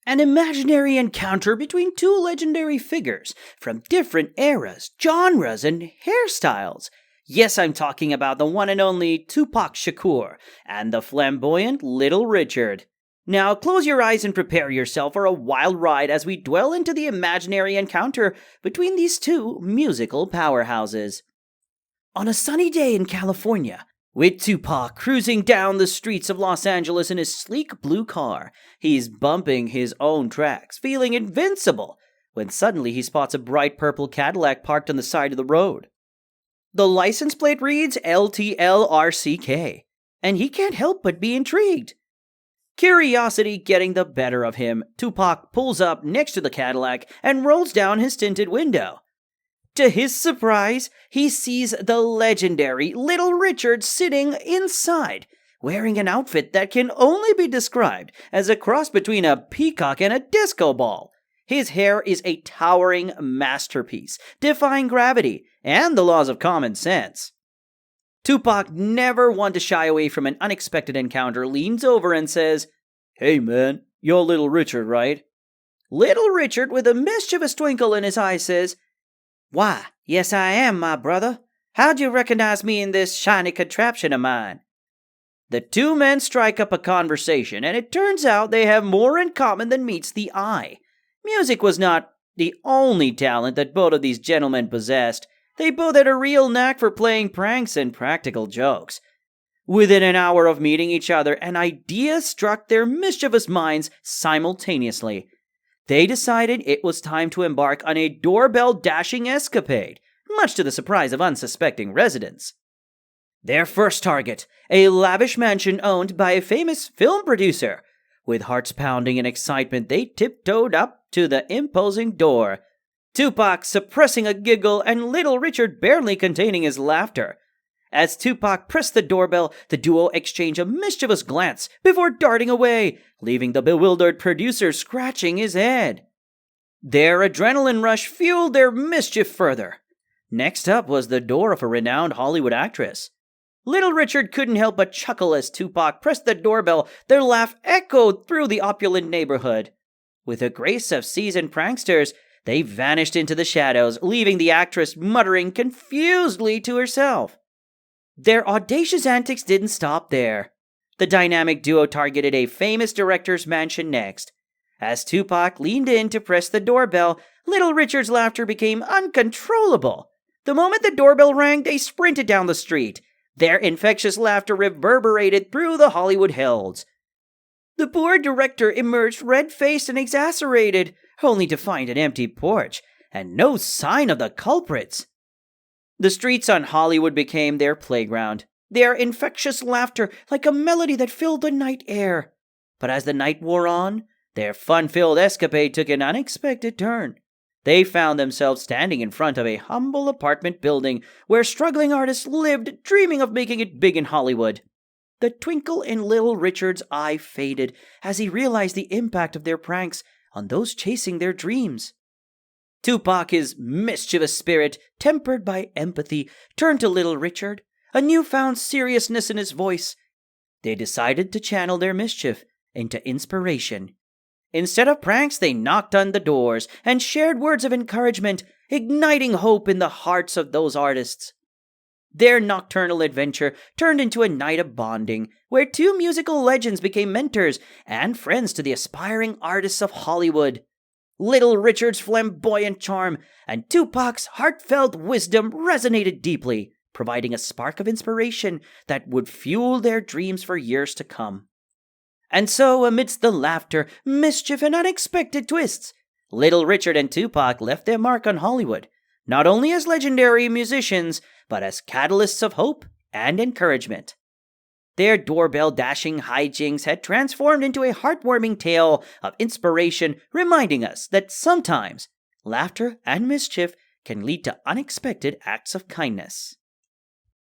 An imaginary encounter between two legendary figures from different eras, genres, and hairstyles. Yes, I'm talking about the one and only Tupac Shakur and the flamboyant Little Richard. Now close your eyes and prepare yourself for a wild ride as we dwell into the imaginary encounter between these two musical powerhouses. On a sunny day in California, with Tupac cruising down the streets of Los Angeles in his sleek blue car, he's bumping his own tracks, feeling invincible, when suddenly he spots a bright purple Cadillac parked on the side of the road. The license plate reads LTLRCK, and he can't help but be intrigued. Curiosity getting the better of him, Tupac pulls up next to the Cadillac and rolls down his tinted window. To his surprise, he sees the legendary Little Richard sitting inside, wearing an outfit that can only be described as a cross between a peacock and a disco ball. His hair is a towering masterpiece, defying gravity and the laws of common sense. Tupac, never one to shy away from an unexpected encounter, leans over and says, "Hey man, you're Little Richard, right?" Little Richard, with a mischievous twinkle in his eye, says, "Why, yes I am, my brother. How'd you recognize me in this shiny contraption of mine?" The two men strike up a conversation, and it turns out they have more in common than meets the eye. Music was not the only talent that both of these gentlemen possessed. They both had a real knack for playing pranks and practical jokes. Within an hour of meeting each other, an idea struck their mischievous minds simultaneously. They decided it was time to embark on a doorbell dashing escapade, much to the surprise of unsuspecting residents. Their first target, a lavish mansion owned by a famous film producer. With hearts pounding in excitement, they tiptoed up to the imposing door, Tupac suppressing a giggle and Little Richard barely containing his laughter. As Tupac pressed the doorbell, the duo exchanged a mischievous glance before darting away, leaving the bewildered producer scratching his head. Their adrenaline rush fueled their mischief further. Next up was the door of a renowned Hollywood actress. Little Richard couldn't help but chuckle as Tupac pressed the doorbell. Their laugh echoed through the opulent neighborhood. With the grace of seasoned pranksters, they vanished into the shadows, leaving the actress muttering confusedly to herself. Their audacious antics didn't stop there. The dynamic duo targeted a famous director's mansion next. As Tupac leaned in to press the doorbell, Little Richard's laughter became uncontrollable. The moment the doorbell rang, they sprinted down the street. Their infectious laughter reverberated through the Hollywood hills. The poor director emerged red-faced and exasperated, only to find an empty porch and no sign of the culprits. The streets on Hollywood became their playground, their infectious laughter like a melody that filled the night air. But as the night wore on, their fun-filled escapade took an unexpected turn. They found themselves standing in front of a humble apartment building where struggling artists lived, dreaming of making it big in Hollywood. The twinkle in Little Richard's eye faded as he realized the impact of their pranks on those chasing their dreams. Tupac, his mischievous spirit, tempered by empathy, turned to Little Richard, a newfound seriousness in his voice. They decided to channel their mischief into inspiration. Instead of pranks, they knocked on the doors and shared words of encouragement, igniting hope in the hearts of those artists. Their nocturnal adventure turned into a night of bonding, where two musical legends became mentors and friends to the aspiring artists of Hollywood. Little Richard's flamboyant charm and Tupac's heartfelt wisdom resonated deeply, providing a spark of inspiration that would fuel their dreams for years to come. And so, amidst the laughter, mischief, and unexpected twists, Little Richard and Tupac left their mark on Hollywood, not only as legendary musicians, but as catalysts of hope and encouragement. Their doorbell-dashing hijinks had transformed into a heartwarming tale of inspiration, reminding us that sometimes laughter and mischief can lead to unexpected acts of kindness.